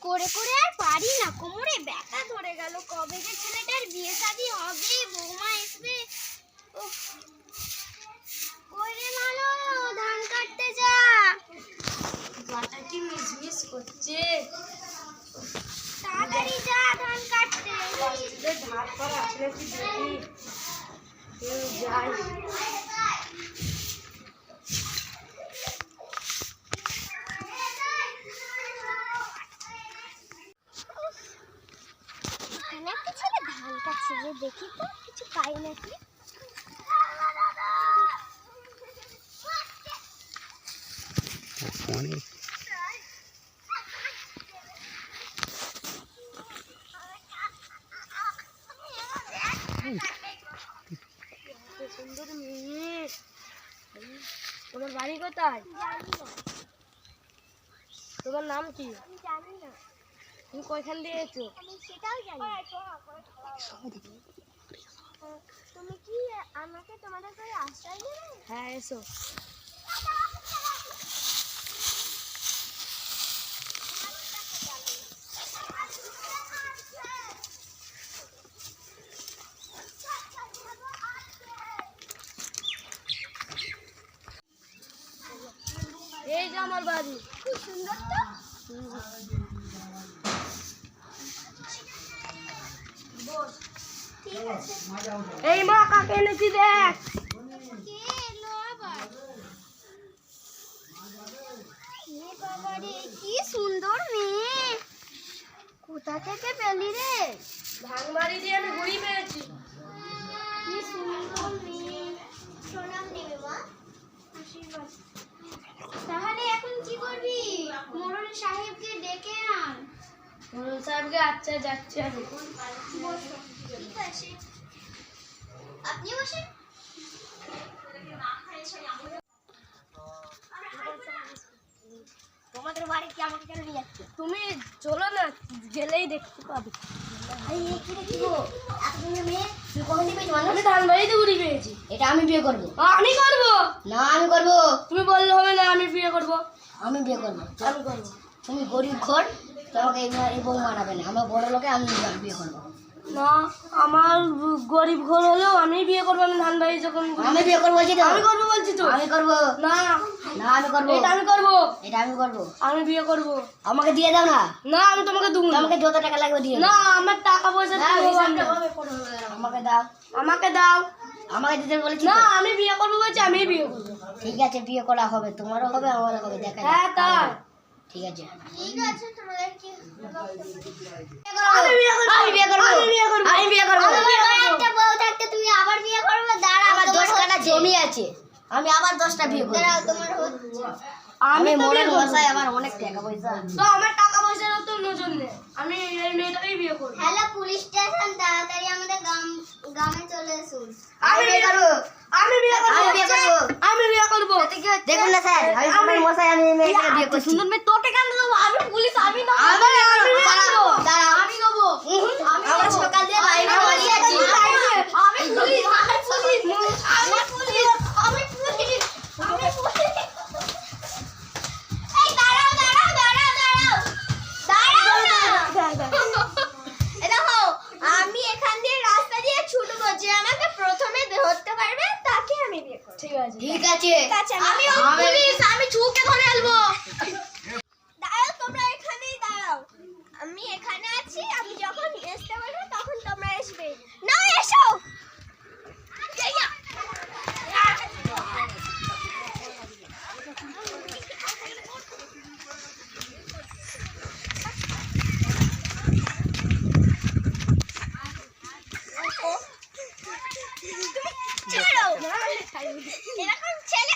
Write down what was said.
করে করে আর পারি না, কোমরে ব্যথা ধরে গেল। কবে যে ছেলেটার বিয়ে শাদী হবে, বৌমা আসবে। কই রে মালো, ধান কাটতে যা। গাটা কি মিসমিস করছে। তাড়াতাড়ি যা ধান কাটতে। ধান করা আসলে কি দেখি যাই। একটা ছেলে ধান কাটছে, যে দেখি তো কিছু পাই নাকি। সুন্দর মেয়ে, তোমার বাড়ি কোথায়? তোমার নাম কি? জানি না, তুমি কয়খান দিয়ে এসো? আমি সেটাও জানি। তুমি কি আমাকে তোমাদের করে আশ্রয় দেবে? হ্যাঁ এসো। এই যে আমার বাড়ি। খুব সুন্দর তো। ঠিক আছে। এই মা কাকে এনেছি দেখ। কে এলো আবার? এ বাবা রে, কি সুন্দর মেয়ে, কোথা থেকে পেলি রে? ভাঙবাড়ি দিয়ে আমি ঘুরি পেয়েছি। কি সুন্দর মেয়ে, প্রণাম দেবে মা, আশীর্বাদ। তাহলে এখন কি করবি? মোড়ল সাহেবকে ডেকে আন। মোড়ল সাহেবকে আচ্ছা যাচ্ছি আমি। বসো। ঠিক আছে, আপনি বসেন। তোমাদের বাড়ি কি আমাকে কেন নিয়ে যাচ্ছে? তুমি চলো না, গেলেই দেখতে পাবে। আমি ধানবাড়িতে ঘুরি পেয়েছি। এটা আমি বিয়ে করবো। আমি করবো না, আমি করবো। তুমি বললে হবে না, আমি বিয়ে করবো। আমি বিয়ে করবো। আমি করবো। তুমি গরিব ঘর, তোমাকে এই বউ মানাবে না। আমার বড় লোকে আমি বিয়ে করবো। না, আমার গরিব ঘর হলেও আমি বিয়ে করবো। আমি ধানবাড়ি যখন আমি বিয়ে করবো বলছি তো। আমি করবো বলছি তো। আমি করবো। না না, আমি করবো। এটা আমি করবো। এটা আমি করবো। আমি বিয়ে করবো। আমাকে দিয়ে দাও না। না, আমি তোমাকে দেবো না। তোমাকে যত টাকা লাগবে দিয়ে না, আমার টাকা পয়সা দাও। দেবো আমি। আমাকে দাও। আমাকে দাও। আমাকে দিতে বলেছি না, তো। আমি বিয়ে করবো বলছি, আমি বিয়ে করবো। ঠিক আছে, বিয়ে করা হবে, তোমারও হবে আমারও হবে, দেখা যাক। হ্যাঁ তাই। ঠিক আছে। ঠিক আছে, তোমাদের কি আমি বিয়ে করবো। আমি বিয়ে করবো। আমি বিয়ে করবো। আমি বিয়ে করবো। আমি বিয়ে করবো। একটা বউ থাকতে তুমি আবার বিয়ে করবে? দাঁড়াও, আমার 10 কাঠা জমি আছে, আমি আবার 10টা বিয়ে করব। দাঁড়াও, তোমার হচ্ছে। আমি তো মনে বিয়ে করবো। মশাই, আমার অনেক টাকা পয়সা। তো আমার টাকা পয়সার তো নজর নেই, আমি এই মেয়েটাকেই বিয়ে করবো। হ্যালো পুলিশ স্টেশন, তাড়াতাড়ি আমাদের গ্রামে চলে এসুন। আমি বিয়ে করবো। আমি বিয়ে করবো। আমি বিয়ে করবো। আমি বিয়ে করবো। দেখুন না স্যার, আমি তোমার মশাই, আমি এই মেয়েটাকে বিয়ে করছি। সুন্দর মেয়ে, তোকে কেন দেবো? আমি পুলিশ, আমি না। আমি বিয়ে দাঁড়াও, করবো। দাঁড়াও। আমি দেবো। আমরা সকাল দিয়ে লাইনে দাঁড়িয়ে আছি। আমি পুলিশ, আমি পুলিশ, আমি পুলিশ, আমি পুলিশ, আমি পুলিশ। এই দাঁড়াও, দাঁড়াও, দাঁড়াও, দাঁড়াও, দাঁড়াও না। এই দেখো, আমি এখান দিয়ে রাস্তা দিয়ে ছুটবো, যে আমাকে প্রথমে ধরতে পারবে তাকে আমি বিয়ে করব। ঠিক আছে। ঠিক আছে, আমি পুলিশ, আমি ছুকে ধরে আলবো। দাঁড়াও, তোমরা এখানেই দাঁড়াও, আমি এখানে আছি, আমি যখন আসতে বলবো তখন তোমরা আসবে। না, এসো। ছাড়ো, এরকম ছেলে